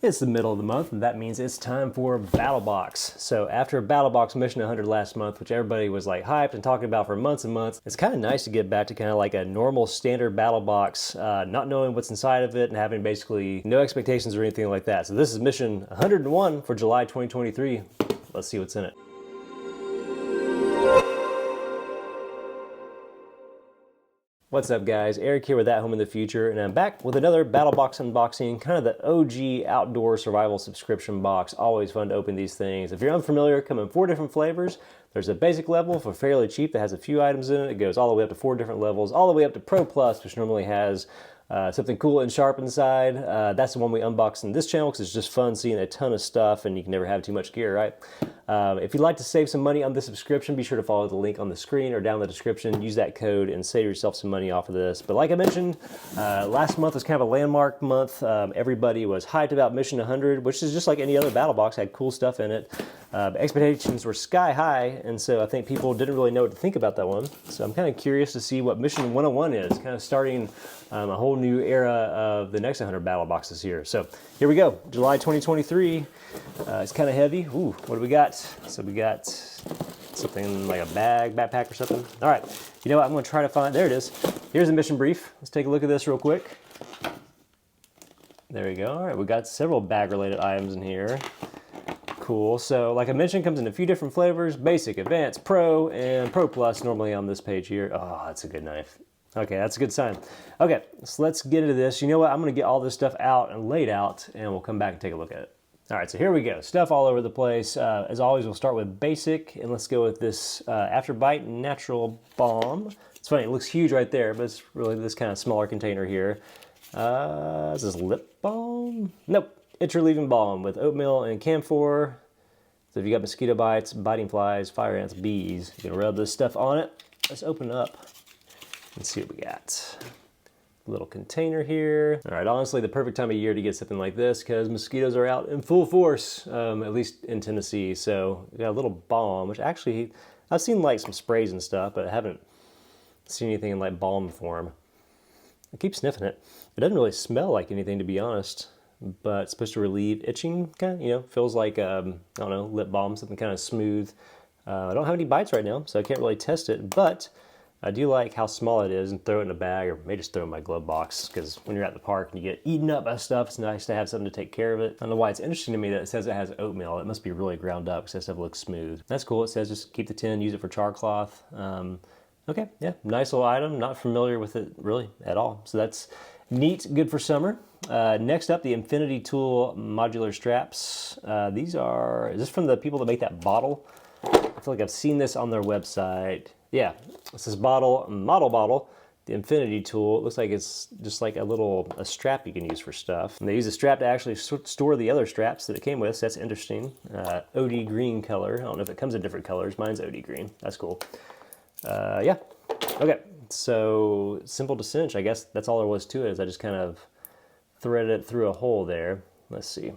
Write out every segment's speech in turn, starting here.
It's the middle of the month, and that means it's time for Battlebox. So after Battlebox Mission 100 last month, which everybody was like hyped and talking about for months and months, it's kind of nice to get back to kind of like a normal standard Battlebox, not knowing what's inside of it and having basically no expectations or anything like that. So this is Mission 101 for July 2023. Let's see what's in it. What's up guys, Eric here with ATHOME in the Future, and I'm back with another Battlebox unboxing, kind of the OG outdoor survival subscription box. Always fun to open these things. If you're unfamiliar, come in 4 different flavors. There's a basic level for fairly cheap that has a few items in it. It goes all the way up to 4 different levels, all the way up to Pro Plus, which normally has something cool and sharp inside. That's the one we unbox in this channel because it's just fun seeing a ton of stuff and you can never have too much gear, right? If you'd like to save some money on this subscription, be sure to follow the link on the screen or down in the description. Use that code and save yourself some money off of this. But like I mentioned, last month was kind of a landmark month. Everybody was hyped about Mission 100, which is just like any other battle box, had cool stuff in it. Expectations were sky high, and so I think people didn't really know what to think about that one. So I'm kind of curious to see what Mission 101 is, kind of starting a whole new era of the next 100 battle boxes here. So here we go, July 2023. It's kind of heavy. Ooh, what do we got? So we got something like a bag, backpack or something. All right, you know what, I'm gonna try to find, there it is. Here's a mission brief. Let's take a look at this real quick. There we go. All right, we got several bag related items in here. Cool. So like I mentioned, comes in a few different flavors: basic, advanced, pro, and pro plus normally on this page here. Oh, that's a good knife. Okay, that's a good sign. Okay, so let's get into this. You know what, I'm gonna get all this stuff out and laid out and we'll come back and take a look at it. All right, so here we go. Stuff all over the place. As always, we'll start with basic, and let's go with this Afterbite Natural Balm. It's funny, it looks huge right there, but it's really this kind of smaller container here. Is this lip balm? Nope. Itch relieving balm with oatmeal and camphor. So if you got mosquito bites, biting flies, fire ants, bees, you can rub this stuff on it. Let's open it up and see what we got. Little container here. All right, honestly, the perfect time of year to get something like this because mosquitoes are out in full force, at least in Tennessee. So we got a little balm, which actually, I've seen like some sprays and stuff, but I haven't seen anything in like balm form. I keep sniffing it. It doesn't really smell like anything, to be honest, but it's supposed to relieve itching, kind of, you know, feels like, I don't know, lip balm, something kind of smooth. I don't have any bites right now, so I can't really test it, but I do like how small it is, and throw it in a bag, or maybe just throw it in my glove box, because when you're at the park and you get eaten up by stuff, it's nice to have something to take care of it. I don't know why it's interesting to me that it says it has oatmeal. It must be really ground up because that stuff looks smooth. That's cool. It says just keep the tin, use it for char cloth. Okay, yeah, nice little item. Not familiar with it really at all. So that's neat, good for summer. Next up, the Infinity Tool modular straps. These are, is this from the people that make that bottle? I feel like I've seen this on their website. Yeah, this is model bottle, the Infinity Tool. It looks like it's just like a strap you can use for stuff. And they use a strap to actually store the other straps that it came with, so that's interesting. OD green color. I don't know if it comes in different colors. Mine's OD green. That's cool. Yeah, okay. So simple to cinch. I guess that's all there was to it, is I just kind of threaded it through a hole there. Let's see.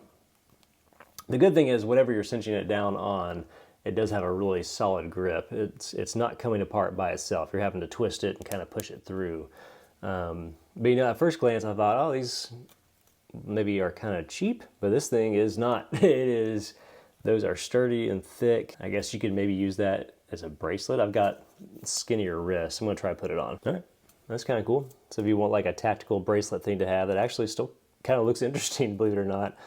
The good thing is whatever you're cinching it down on, it does have a really solid grip. It's not coming apart by itself. You're having to twist it and kind of push it through. But you know, at first glance I thought, oh, these maybe are kind of cheap, but this thing is not. It is, those are sturdy and thick. I guess you could maybe use that as a bracelet. I've got skinnier wrists. I'm gonna try to put it on. All right, that's kind of cool. So if you want like a tactical bracelet thing to have that actually still kind of looks interesting, believe it or not,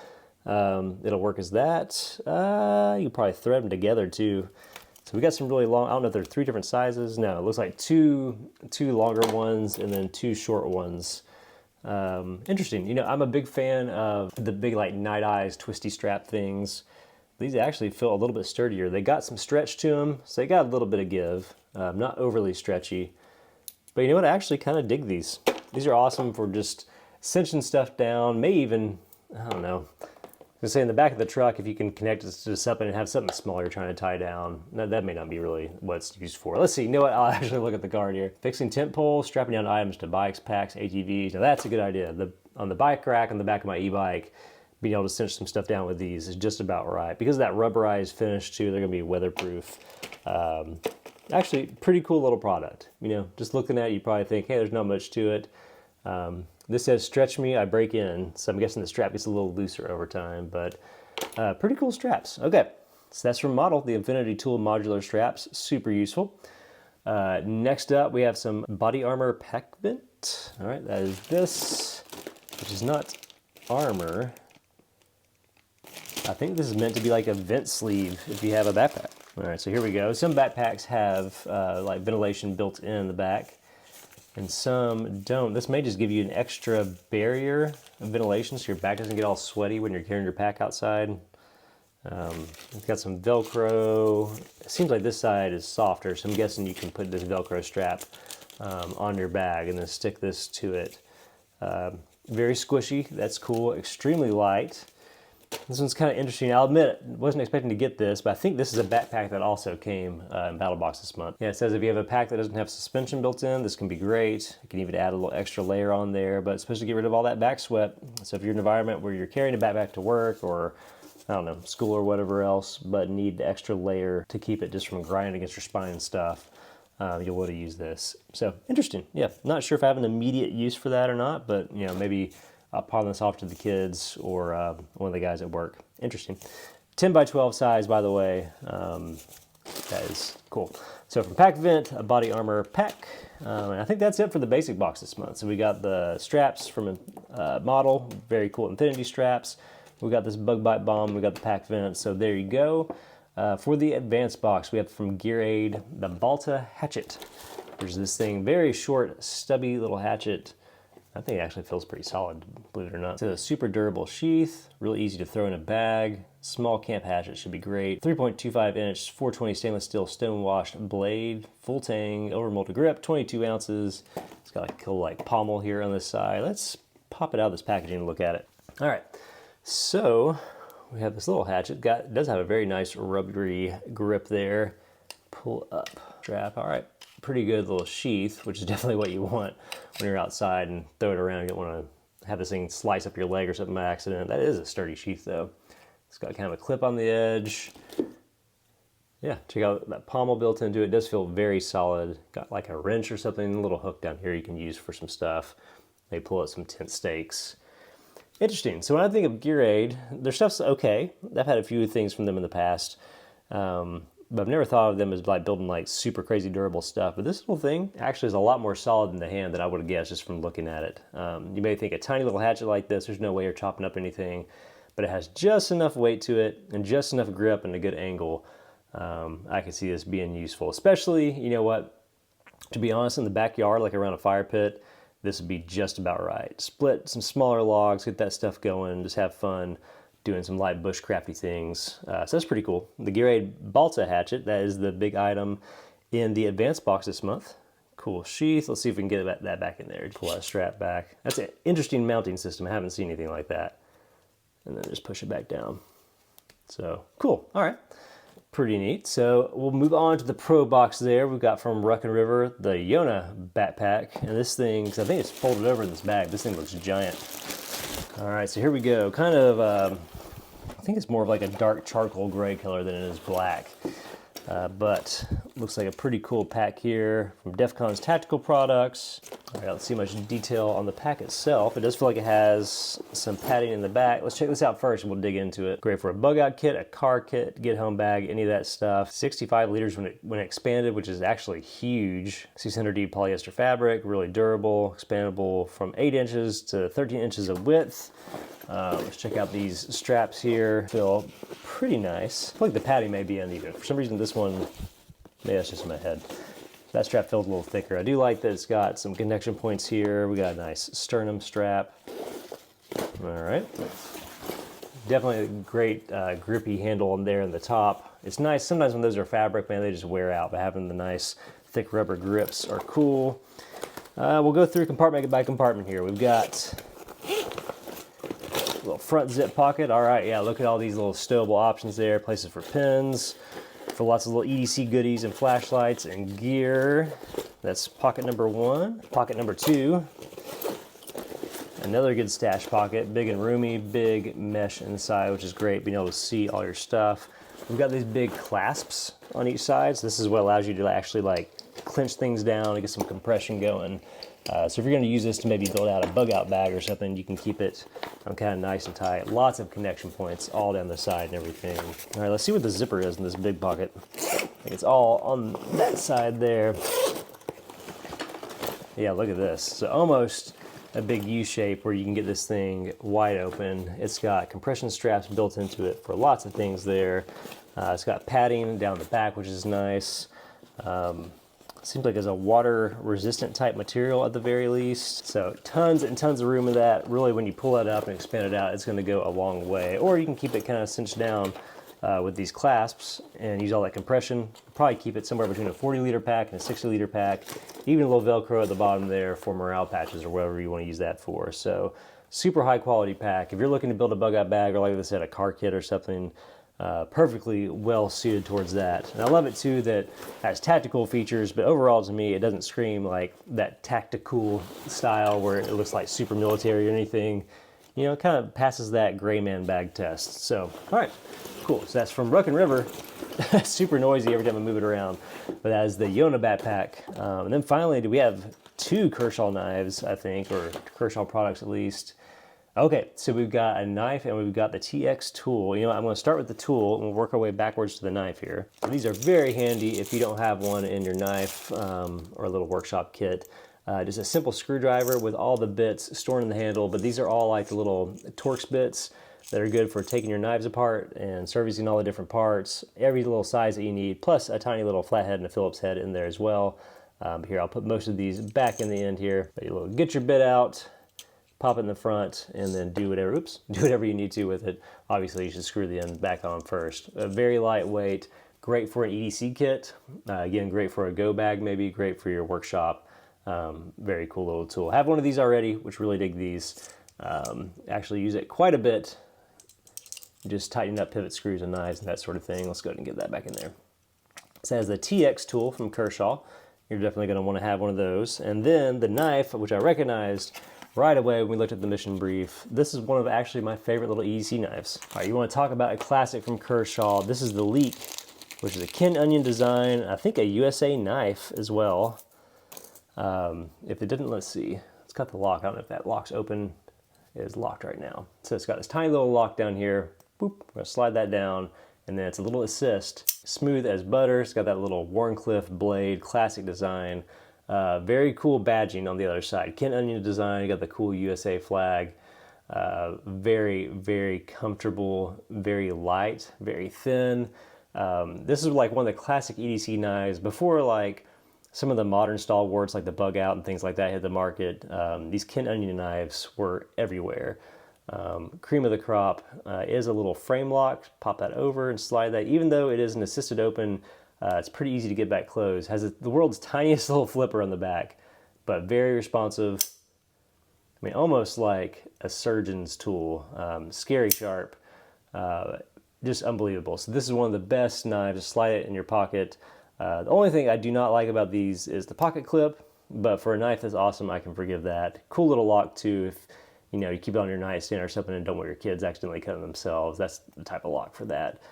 it'll work as that. You can probably thread them together too. So we got some really long, I don't know if there's 3 different sizes. No, it looks like two longer ones and then 2 short ones. Interesting. You know, I'm a big fan of the big like night eyes twisty strap things. These actually feel a little bit sturdier. They got some stretch to them, so they got a little bit of give. Not overly stretchy. But you know what? I actually kind of dig these. These are awesome for just cinching stuff down. May even, I don't know, I was gonna say in the back of the truck, if you can connect it to something and have something small you're trying to tie down, that may not be really what it's used for. Let's see. You know what? I'll actually look at the card here. Fixing tent poles, strapping down items to bikes, packs, ATVs. Now that's a good idea. On the bike rack on the back of my e-bike, being able to cinch some stuff down with these is just about right. Because of that rubberized finish too, they're gonna be weatherproof. Actually, pretty cool little product. You know, just looking at it, you probably think, hey, there's not much to it. This says stretch me, I break in. So I'm guessing the strap gets a little looser over time, but pretty cool straps. Okay, so that's from Model, the Infinity Tool modular straps, super useful. Next up, we have some body armor pack vent. All right, that is this, which is not armor. I think this is meant to be like a vent sleeve if you have a backpack. All right, so here we go. Some backpacks have like ventilation built in the back, and some don't. This may just give you an extra barrier of ventilation so your back doesn't get all sweaty when you're carrying your pack outside. It's got some Velcro. It seems like this side is softer, so I'm guessing you can put this Velcro strap on your bag and then stick this to it. Very squishy, that's cool, extremely light. This one's kind of interesting. I'll admit, I wasn't expecting to get this, but I think this is a backpack that also came in Battlbox this month. Yeah, it says if you have a pack that doesn't have suspension built in, this can be great. You can even add a little extra layer on there, but it's supposed to get rid of all that back sweat. So if you're in an environment where you're carrying a backpack to work or, I don't know, school or whatever else, but need the extra layer to keep it just from grinding against your spine and stuff, you'll want to use this. So interesting. Yeah, not sure if I have an immediate use for that or not, but you know, maybe I'll pawn this off to the kids or one of the guys at work. Interesting. 10 by 12 size, by the way. That is cool. So from Pack Vent, a body armor pack. And I think that's it for the basic box this month. So we got the straps from a Model, very cool Infinity straps. We got this bug bite bomb, we got the Pack Vent. So there you go. For the advanced box, we have from Gear Aid, the Balta hatchet. There's this thing, very short, stubby little hatchet. I think it actually feels pretty solid, believe it or not. It's a super durable sheath, really easy to throw in a bag. Small camp hatchet should be great. 3.25 inch, 420 stainless steel stone washed blade, full tang, over molded grip, 22 ounces. It's got like a cool like pommel here on this side. Let's pop it out of this packaging and look at it. All right, so we have this little hatchet. It does have a very nice rubbery grip there. Pull up, strap, all right. Pretty good little sheath, which is definitely what you want when you're outside and throw it around. You don't want to have this thing slice up your leg or something by accident. That is a sturdy sheath though. It's got kind of a clip on the edge. Yeah, check out that pommel built into it. It does feel very solid. Got like a wrench or something, a little hook down here you can use for some stuff. Maybe pull out some tent stakes. Interesting. So when I think of Gear Aid, their stuff's okay. I've had a few things from them in the past. But I've never thought of them as like building like super crazy durable stuff. But this little thing actually is a lot more solid in the hand than I would have guessed just from looking at it. You may think a tiny little hatchet like this, there's no way you're chopping up anything, but it has just enough weight to it and just enough grip and a good angle. I can see this being useful, especially, you know what, to be honest, in the backyard, like around a fire pit, this would be just about right. Split some smaller logs, get that stuff going, just have fun doing some light bushcrafty things. So that's pretty cool. The Gear Aid Balta hatchet, that is the big item in the advanced box this month. Cool sheath. Let's see if we can get that back in there. Pull that strap back. That's an interesting mounting system. I haven't seen anything like that. And then just push it back down. So cool. All right. Pretty neat. So we'll move on to the Pro box there. We've got from Ruck and River, the Yona backpack. And this thing, because I think it's folded over in this bag, this thing looks giant. All right, so here we go. Kind of, I think it's more of like a dark charcoal gray color than it is black. But looks like a pretty cool pack here from Defcon's Tactical Products. All right, let's see how much detail on the pack itself. It does feel like it has some padding in the back. Let's check this out first and we'll dig into it. Great for a bug out kit, a car kit, get home bag, any of that stuff. 65 liters when it expanded, which is actually huge. 600D polyester fabric, really durable, expandable from 8 inches to 13 inches of width. Let's check out these straps here. Feel pretty nice. I feel like the padding may be uneven. For some reason this one, maybe that's just in my head. That strap feels a little thicker. I do like that it's got some connection points here. We got a nice sternum strap. All right. Definitely a great grippy handle on there in the top. It's nice. Sometimes when those are fabric, man, they just wear out, but having the nice thick rubber grips are cool. We'll go through compartment by compartment here. We've got little front zip pocket. All right, yeah, look at all these little stowable options there. Places for pins, for lots of little EDC goodies and flashlights and gear. That's pocket number 1. Pocket number 2. Another good stash pocket, big and roomy, big mesh inside, which is great, being able to see all your stuff. We've got these big clasps on each side, so this is what allows you to actually like clench things down and get some compression going. So if you're going to use this to maybe build out a bug out bag or something, you can keep it kind of nice and tight. Lots of connection points all down the side and everything. All right, let's see what the zipper is in this big pocket. I think it's all on that side there. Yeah, look at this. So almost a big U shape where you can get this thing wide open. It's got compression straps built into it for lots of things there. It's got padding down the back, which is nice. Seems like it's a water resistant type material at the very least. So tons and tons of room in that. Really, when you pull it up and expand it out, it's going to go a long way. Or you can keep it kind of cinched down with these clasps and use all that compression. Probably keep it somewhere between a 40-liter pack and a 60-liter pack. Even a little Velcro at the bottom there for morale patches or whatever you want to use that for. So super high quality pack. If you're looking to build a bug out bag or like I said, a car kit or something, perfectly well suited towards that. And I love it too that it has tactical features, but overall to me it doesn't scream like that tactical style where it looks like super military or anything. You know, it kind of passes that gray man bag test. So, all right, cool. So that's from Ruckin' River. Super noisy every time I move it around. But that is the Yona backpack. And then finally, we have 2 Kershaw knives, I think, or Kershaw products at least. Okay, so we've got a knife and we've got the TX tool. You know, I'm going to start with the tool and we'll work our way backwards to the knife here. These are very handy if you don't have one in your knife or a little workshop kit. Just a simple screwdriver with all the bits stored in the handle, but these are all like the little Torx bits that are good for taking your knives apart and servicing all the different parts, every little size that you need, plus a tiny little flathead and a Phillips head in there as well. Here, I'll put most of these back in the end here. Get your bit out, pop it in the front, and then do whatever you need to with it. Obviously, you should screw the end back on first. Very lightweight, great for an EDC kit. Again, great for a go bag maybe, great for your workshop. Very cool little tool. I have one of these already, which really dig these. Actually use it quite a bit. Just tightening up pivot screws and knives and that sort of thing. Let's go ahead and get that back in there. It says the TX tool from Kershaw. You're definitely going to want to have one of those. And then the knife, which I recognized right away when we looked at the mission brief. This is one of actually my favorite little EDC knives. All right, you want to talk about a classic from Kershaw. This is the Leek, which is a Ken Onion design. I think a USA knife as well. If it didn't, let's see. It's got the lock. I don't know if that lock's open. It is locked right now. So it's got this tiny little lock down here. Boop, we're gonna slide that down. And then it's a little assist. Smooth as butter. It's got that little Warncliffe blade, classic design. Very cool badging on the other side. Ken Onion design, you got the cool USA flag. Very, very comfortable, very light, very thin. This is like one of the classic EDC knives before like some of the modern stalwarts like the Bug Out and things like that hit the market. These Ken Onion knives were everywhere. Cream of the crop is a little frame lock. Pop that over and slide that. Even though it is an assisted open, it's pretty easy to get back closed. Has the world's tiniest little flipper on the back, but very responsive. I mean, almost like a surgeon's tool. Scary sharp. Just unbelievable. So this is one of the best knives. Just slide it in your pocket. The only thing I do not like about these is the pocket clip, but for a knife that's awesome, I can forgive that. Cool little lock too if you know you keep it on your nightstand or something and don't want your kids accidentally cutting themselves. That's the type of lock for that.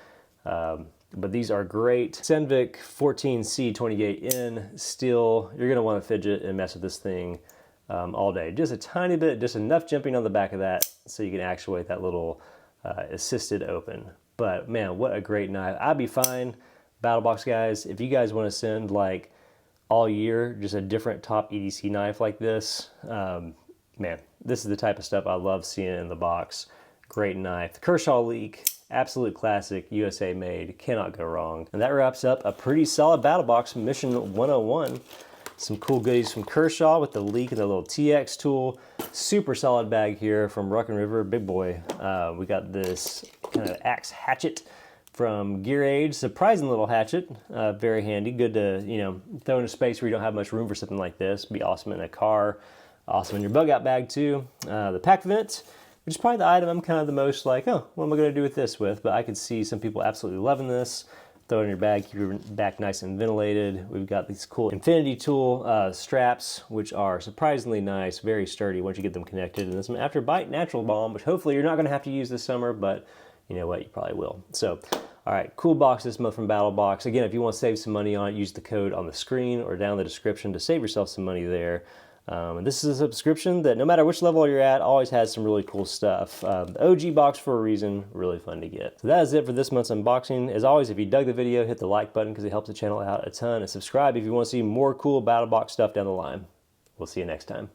But these are great. Senvic 14C28N steel. You're gonna want to fidget and mess with this thing all day. Just a tiny bit, just enough jumping on the back of that so you can actuate that little assisted open. But man, what a great knife. I'd be fine. Battlebox guys, if you guys want to send like all year just a different top EDC knife like this, man, this is the type of stuff I love seeing in the box. Great knife. The Kershaw Leek, absolute classic, USA made, cannot go wrong. And that wraps up a pretty solid Battlebox Mission 101. Some cool goodies from Kershaw with the Leek and the little TX tool. Super solid bag here from Ruckin' River, big boy. We got this kind of axe hatchet from Gear Age, surprising little hatchet, very handy, good to, you know, throw in a space where you don't have much room for something like this. Be awesome in a car, awesome in your bug out bag too. The pack vent, which is probably the item I'm kind of the most like, oh, what am I gonna do with this with? But I could see some people absolutely loving this. Throw it in your bag, keep your back nice and ventilated. We've got these cool infinity tool straps, which are surprisingly nice, very sturdy once you get them connected. And then some Afterbite Natural Balm, which hopefully you're not gonna have to use this summer, but you know what, you probably will. So All right, cool box this month from Battlbox. Again, if you want to save some money on it, use the code on the screen or down in the description to save yourself some money there. And this is a subscription that no matter which level you're at, always has some really cool stuff. The OG box for a reason, really fun to get. So that is it for this month's unboxing. As always, if you dug the video, hit the like button because it helps the channel out a ton, and subscribe if you want to see more cool Battlebox stuff down the line. We'll see you next time.